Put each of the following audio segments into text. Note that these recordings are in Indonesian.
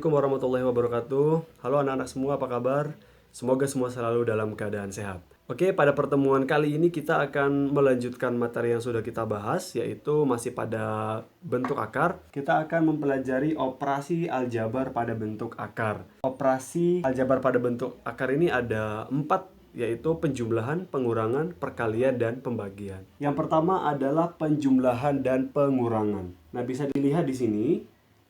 Assalamualaikum warahmatullahi wabarakatuh. Halo anak-anak semua, apa kabar? Semoga semua selalu dalam keadaan sehat. Oke, pada pertemuan kali ini kita akan melanjutkan materi yang sudah kita bahas, yaitu masih pada bentuk akar. Kita akan mempelajari operasi aljabar pada bentuk akar. Operasi aljabar pada bentuk akar ini ada 4, yaitu penjumlahan, pengurangan, perkalian, dan pembagian. Yang pertama adalah penjumlahan dan pengurangan. Nah, bisa dilihat di sini.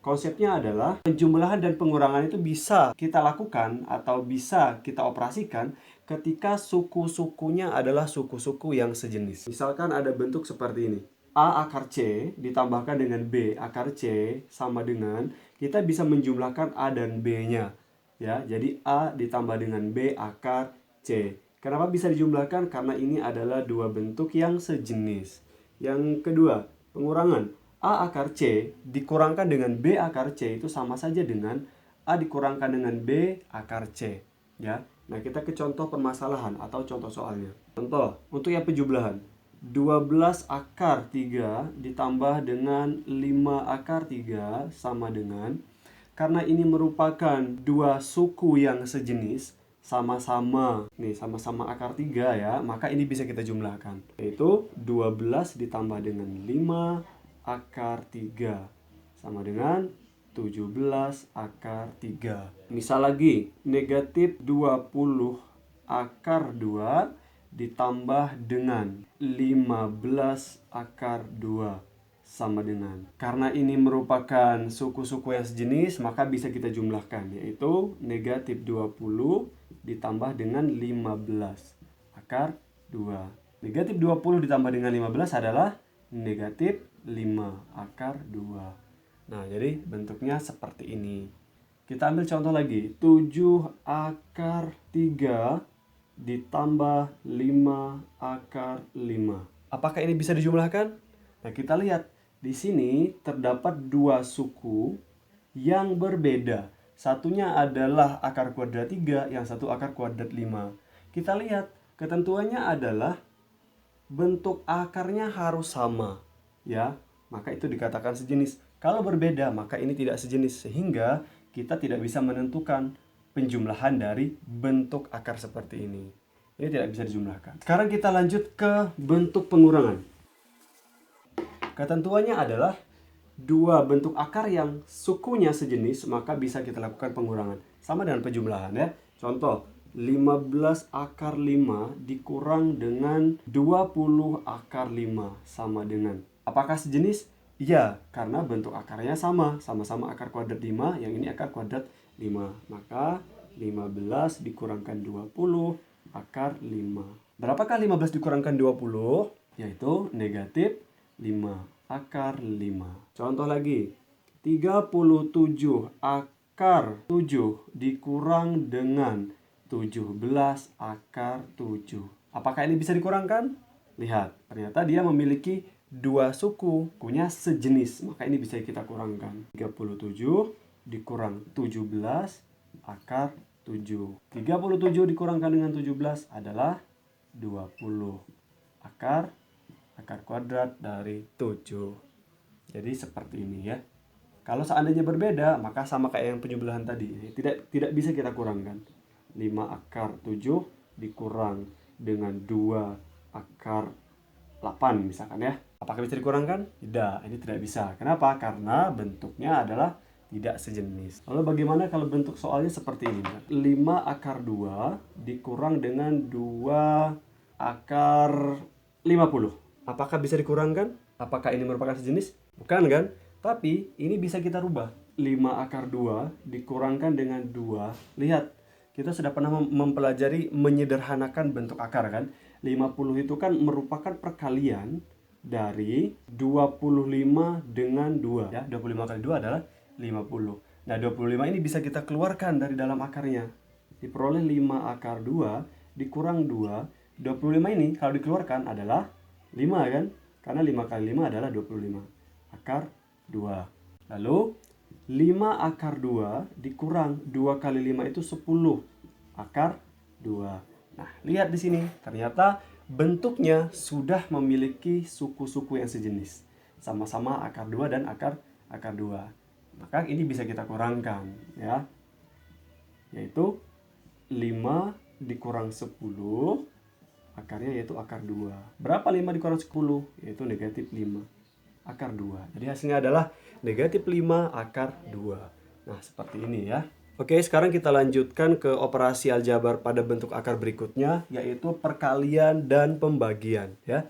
Konsepnya adalah penjumlahan dan pengurangan itu bisa kita lakukan atau bisa kita operasikan ketika suku-sukunya adalah suku-suku yang sejenis. Misalkan ada bentuk seperti ini. A akar C ditambahkan dengan B akar C sama dengan, kita bisa menjumlahkan A dan B-nya. Ya, jadi A ditambah dengan B akar C. Kenapa bisa dijumlahkan? Karena ini adalah dua bentuk yang sejenis. Yang kedua, pengurangan. A akar C dikurangkan dengan B akar C itu sama saja dengan A dikurangkan dengan B akar C. Ya. Nah, kita ke contoh permasalahan atau contoh soalnya. Contoh, untuk yang penjumlahan. 12 akar 3 ditambah dengan 5 akar 3 sama dengan, karena ini merupakan dua suku yang sejenis, sama-sama akar 3 ya, maka ini bisa kita jumlahkan. Yaitu 12 ditambah dengan 5 akar 3 sama dengan 17 akar 3. Misal lagi, negatif 20 akar 2 ditambah dengan 15 akar 2 sama dengan. Karena ini merupakan suku-suku yang sejenis, maka bisa kita jumlahkan, yaitu negatif 20 ditambah dengan 15 akar 2. Negatif 20 ditambah dengan 15 adalah negatif 5 akar 2. Nah, jadi bentuknya seperti ini. Kita ambil contoh lagi. 7 akar 3 ditambah 5 akar 5. Apakah ini bisa dijumlahkan? Nah, kita lihat. Di sini terdapat dua suku yang berbeda. Satunya adalah akar kuadrat 3, yang satu akar kuadrat 5. Kita lihat, ketentuannya adalah bentuk akarnya harus sama. Ya, maka itu dikatakan sejenis. Kalau berbeda, maka ini tidak sejenis, sehingga kita tidak bisa menentukan penjumlahan dari bentuk akar seperti ini. Ini tidak bisa dijumlahkan. Sekarang kita lanjut ke bentuk pengurangan. Ketentuannya adalah dua bentuk akar yang sukunya sejenis, maka bisa kita lakukan pengurangan. Sama dengan penjumlahan ya. Contoh, 15 akar 5 dikurang dengan 20 akar 5 sama dengan. Apakah sejenis? Iya, karena bentuk akarnya sama. Sama-sama akar kuadrat 5, yang ini akar kuadrat 5. Maka 15 dikurangkan 20 akar 5. Berapakah 15 dikurangkan 20? Yaitu negatif 5 akar 5. Contoh lagi, 37 akar 7 dikurang dengan 17 akar 7. Apakah ini bisa dikurangkan? Lihat, ternyata dia memiliki dua suku, sukunya sejenis, maka ini bisa kita kurangkan. 37 dikurang 17 akar 7. 37 dikurangkan dengan 17 adalah 20 akar kuadrat dari 7. Jadi seperti ini ya. Kalau seandainya berbeda, maka sama kayak yang penjumlahan tadi. Tidak bisa kita kurangkan. 5 akar 7 dikurang dengan 2 akar 8 misalkan ya. Apakah bisa dikurangkan? Tidak, ini tidak bisa. Kenapa? Karena bentuknya adalah tidak sejenis. Lalu bagaimana kalau bentuk soalnya seperti ini? 5 akar 2 dikurang dengan 2 akar 50. Apakah bisa dikurangkan? Apakah ini merupakan sejenis? Bukan kan? Tapi ini bisa kita rubah. 5 akar 2 dikurangkan dengan 2. Lihat. Kita sudah pernah mempelajari menyederhanakan bentuk akar kan. 50 itu kan merupakan perkalian dari 25 dengan 2. Ya, 25 kali 2 adalah 50. Nah, 25 ini bisa kita keluarkan dari dalam akarnya. Diperoleh 5 akar 2 dikurang 2. 25 ini kalau dikeluarkan adalah 5 kan. Karena 5 kali 5 adalah 25 akar 2. Lalu 5 akar 2 dikurang 2 kali 5 itu 10 akar 2. Nah, lihat di sini. Ternyata bentuknya sudah memiliki suku-suku yang sejenis. Sama-sama akar 2 dan akar 2. Maka ini bisa kita kurangkan ya. Yaitu 5 dikurang 10 akarnya yaitu akar 2. Berapa 5 dikurang 10? Yaitu negatif 5 akar 2. Jadi hasilnya adalah negatif 5 akar 2. Nah, seperti ini ya. Oke, sekarang kita lanjutkan ke operasi aljabar pada bentuk akar berikutnya, yaitu perkalian dan pembagian ya.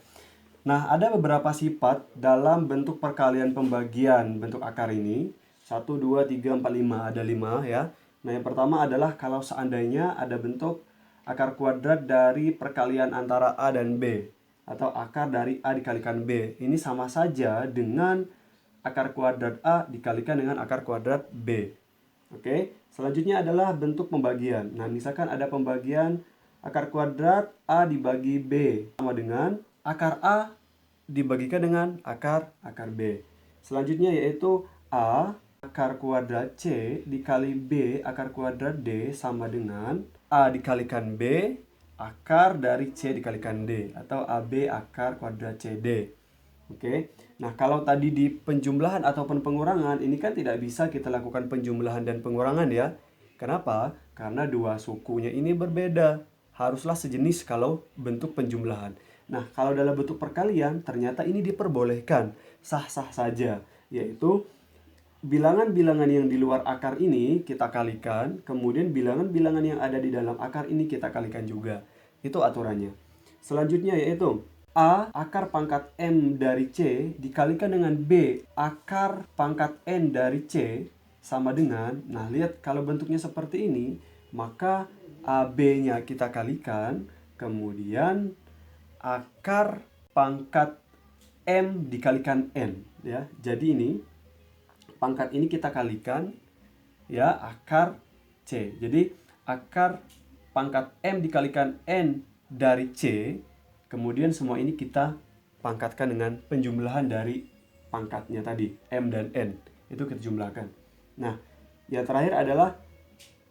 Nah, ada beberapa sifat dalam bentuk perkalian pembagian bentuk akar ini. 1, 2, 3, 4, 5. Ada 5 ya. Nah, yang pertama adalah kalau seandainya ada bentuk akar kuadrat dari perkalian antara A dan B, atau akar dari A dikalikan B. Ini sama saja dengan akar kuadrat A dikalikan dengan akar kuadrat B. Oke, selanjutnya adalah bentuk pembagian. Nah, misalkan ada pembagian akar kuadrat A dibagi B sama dengan akar A dibagikan dengan akar B. Selanjutnya yaitu A akar kuadrat C dikali B akar kuadrat D sama dengan A dikalikan B akar dari C dikalikan D, atau AB akar kuadrat CD. Oke. Nah, kalau tadi di penjumlahan ataupun pengurangan, ini kan tidak bisa kita lakukan penjumlahan dan pengurangan ya. Kenapa? Karena dua sukunya ini berbeda. Haruslah sejenis kalau bentuk penjumlahan. Nah, kalau dalam bentuk perkalian, ternyata ini diperbolehkan. Sah-sah saja. Yaitu bilangan-bilangan yang di luar akar ini kita kalikan, kemudian bilangan-bilangan yang ada di dalam akar ini kita kalikan juga. Itu aturannya. Selanjutnya yaitu A akar pangkat M dari C dikalikan dengan B akar pangkat N dari C sama dengan, nah lihat kalau bentuknya seperti ini, maka AB-nya kita kalikan, kemudian akar pangkat M dikalikan N ya. Jadi ini pangkat ini kita kalikan ya akar C. Jadi akar pangkat M dikalikan N dari C, kemudian semua ini kita pangkatkan dengan penjumlahan dari pangkatnya tadi, M dan N. Itu kita jumlahkan. Nah, yang terakhir adalah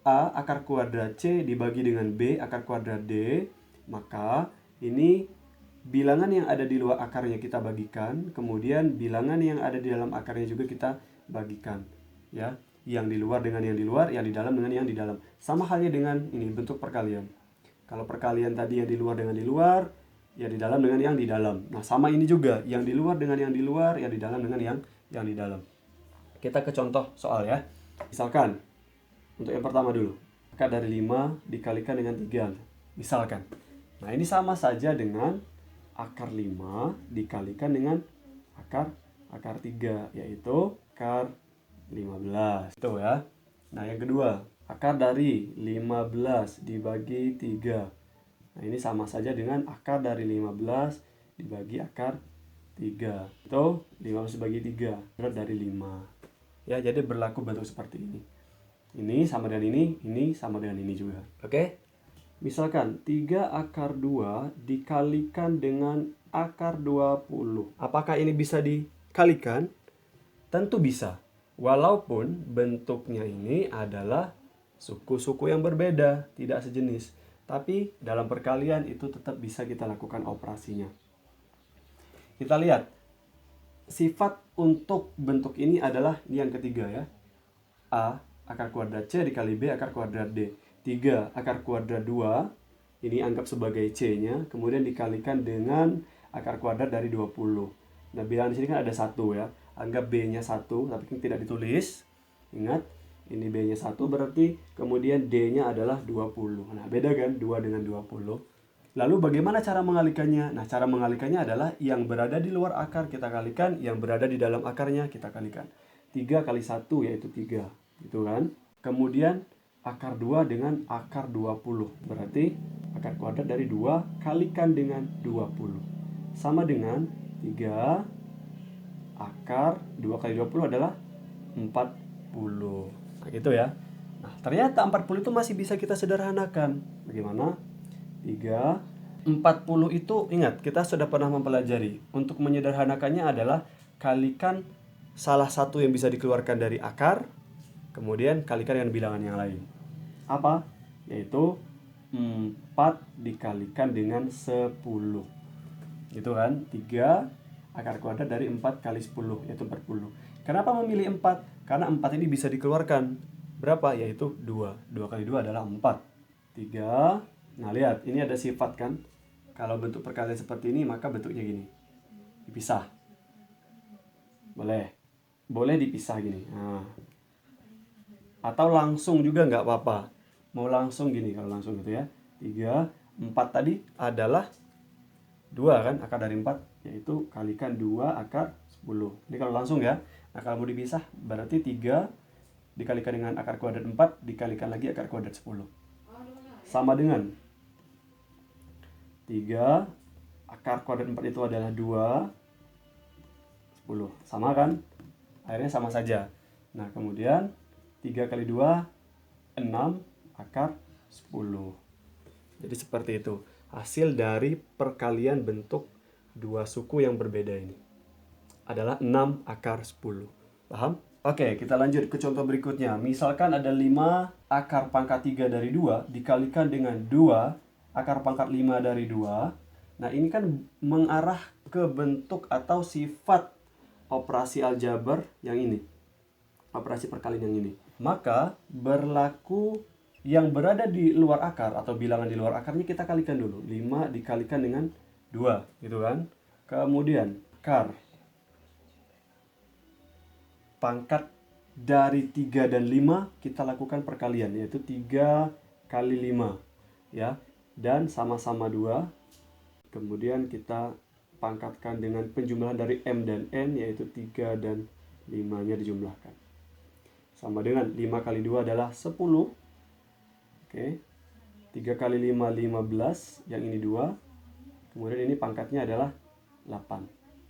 A akar kuadrat C dibagi dengan B akar kuadrat D. Maka ini bilangan yang ada di luar akarnya kita bagikan, kemudian bilangan yang ada di dalam akarnya juga kita bagikan ya. Yang di luar dengan yang di luar, yang di dalam dengan yang di dalam. Sama halnya dengan ini bentuk perkalian. Kalau perkalian tadi yang di luar dengan di luar, yang di dalam dengan yang di dalam. Nah, sama ini juga, yang di luar dengan yang di luar, yang di dalam dengan yang di dalam. Kita ke contoh soal ya. Misalkan untuk yang pertama dulu, akar dari 5 dikalikan dengan 3 misalkan. Nah, ini sama saja dengan akar 5 dikalikan dengan akar 3, yaitu akar 15. Itu ya. Nah, yang kedua, akar dari 15 dibagi 3. Nah, ini sama saja dengan akar dari 15 dibagi akar 3. Itu 15 dibagi 3, akar dari 5. Ya, jadi berlaku bentuk seperti ini. Ini sama dengan ini sama dengan ini juga. Oke? Misalkan 3 akar 2 dikalikan dengan akar 20. Apakah ini bisa dikalikan? Tentu bisa. Walaupun bentuknya ini adalah suku-suku yang berbeda, tidak sejenis. Tapi dalam perkalian itu tetap bisa kita lakukan operasinya. Kita lihat. Sifat untuk bentuk ini adalah yang ketiga ya. A akar kuadrat C dikali B akar kuadrat D. 3 akar kuadrat 2, ini anggap sebagai C-nya, kemudian dikalikan dengan akar kuadrat dari 20. Nah, bilangan di sini kan ada 1 ya. Anggap B-nya 1, tapi kan tidak ditulis. Ingat, ini B-nya 1 berarti kemudian D-nya adalah 20. Nah, beda kan 2 dengan 20. Lalu bagaimana cara mengalikannya? Nah, cara mengalikannya adalah yang berada di luar akar kita kalikan, yang berada di dalam akarnya kita kalikan. 3 kali 1 yaitu 3. Gitu kan? Kemudian akar 2 dengan akar 20. Berarti akar kuadrat dari 2 kalikan dengan 20. Sama dengan 3 akar 2 kali 20 adalah 40. Nah, gitu ya. Nah, ternyata 40 itu masih bisa kita sederhanakan. Bagaimana? 40 itu ingat, kita sudah pernah mempelajari. Untuk menyederhanakannya adalah kalikan salah satu yang bisa dikeluarkan dari akar, kemudian kalikan dengan bilangan yang lain. Apa? Yaitu 4 dikalikan dengan 10. Gitu kan? 3 akar kuadrat dari 4 kali 10, yaitu 40. Kenapa memilih 4? Karena 4 ini bisa dikeluarkan. Berapa? Yaitu 2. 2 kali 2 adalah 4. 3. Nah, lihat, ini ada sifat kan. Kalau bentuk perkalian seperti ini, maka bentuknya gini. Dipisah. Boleh. Boleh dipisah gini. Nah. Atau langsung juga nggak apa-apa. Mau langsung gini, kalau langsung gitu ya. 3, 4 tadi adalah 2 kan, akar dari 4, yaitu kalikan 2 akar 10. Ini kalau langsung ya. Nah, kalau mau dipisah, berarti 3 dikalikan dengan akar kuadrat 4, dikalikan lagi akar kuadrat 10. Sama dengan 3, akar kuadrat 4 itu adalah 2, 10. Sama kan? Akhirnya sama saja. Nah, kemudian 3 kali 2, 6 akar 10. Jadi seperti itu. Hasil dari perkalian bentuk dua suku yang berbeda ini adalah 6 akar 10. Paham? Oke, kita lanjut ke contoh berikutnya. Misalkan ada 5 akar pangkat 3 dari 2 dikalikan dengan 2 akar pangkat 5 dari 2. Nah, ini kan mengarah ke bentuk atau sifat operasi aljabar yang ini. Operasi perkalian yang ini. Maka berlaku yang berada di luar akar atau bilangan di luar akarnya kita kalikan dulu. 5 dikalikan dengan 2, gitu kan? Kemudian akar pangkat dari 3 dan 5 kita lakukan perkalian, yaitu 3 kali 5 ya, dan sama-sama 2. Kemudian kita pangkatkan dengan penjumlahan dari M dan N, yaitu 3 dan 5 nya dijumlahkan. Sama dengan 5 kali 2 adalah 10. Oke. 3 kali 5 15, yang ini 2. Kemudian ini pangkatnya adalah 8.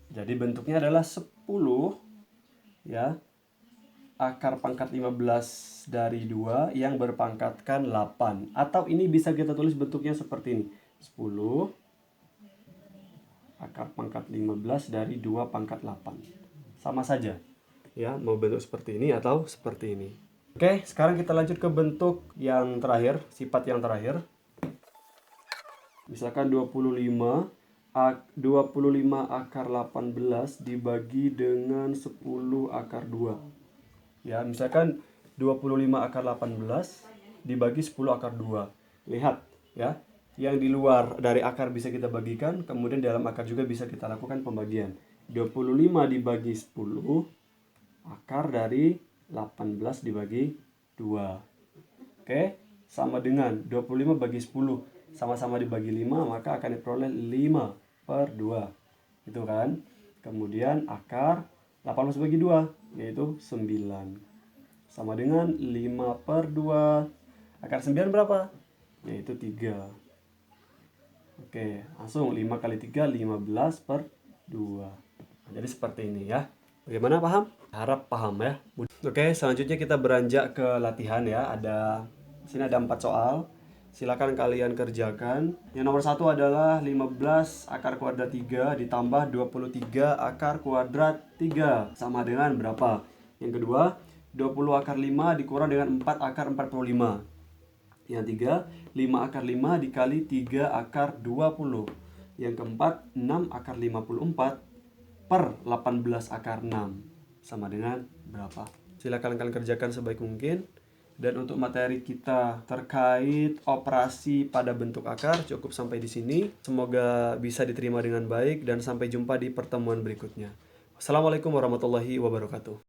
Jadi bentuknya adalah 10 ya, akar pangkat 15 dari 2 yang berpangkatkan 8. Atau ini bisa kita tulis bentuknya seperti ini. 10 akar pangkat 15 dari 2 pangkat 8. Sama saja. Ya, mau bentuk seperti ini atau seperti ini. Oke, sekarang kita lanjut ke bentuk yang terakhir, sifat yang terakhir. Misalkan 25 akar 18 dibagi dengan 10 akar 2. Ya, misalkan 25 akar 18 dibagi 10 akar 2. Lihat ya, yang di luar dari akar bisa kita bagikan, kemudian dalam akar juga bisa kita lakukan pembagian. 25 dibagi 10, akar dari 18 dibagi 2. Oke, sama dengan 25 bagi 10 sama-sama dibagi 5, maka akan diperoleh 5/2. Itu kan? Kemudian akar 18 bagi 2, yaitu 9. Sama dengan 5/2. Akar 9 berapa? Yaitu 3. Oke, langsung 5 kali 3, 15/2. Nah, jadi seperti ini ya. Bagaimana, paham? Harap paham ya. Oke, selanjutnya kita beranjak ke latihan ya. Sini ada 4 soal. Silakan kalian kerjakan. Yang nomor 1 adalah 15 akar kuadrat 3 ditambah 23 akar kuadrat 3. Sama dengan berapa? Yang kedua, 20 akar 5 dikurang dengan 4 akar 45. Yang ketiga, 5 akar 5 dikali 3 akar 20. Yang keempat, 6 akar 54 per 18 akar 6. Sama dengan berapa? Silakan kalian kerjakan sebaik mungkin. Dan untuk materi kita terkait operasi pada bentuk akar cukup sampai di sini. Semoga bisa diterima dengan baik dan sampai jumpa di pertemuan berikutnya. Wassalamualaikum warahmatullahi wabarakatuh.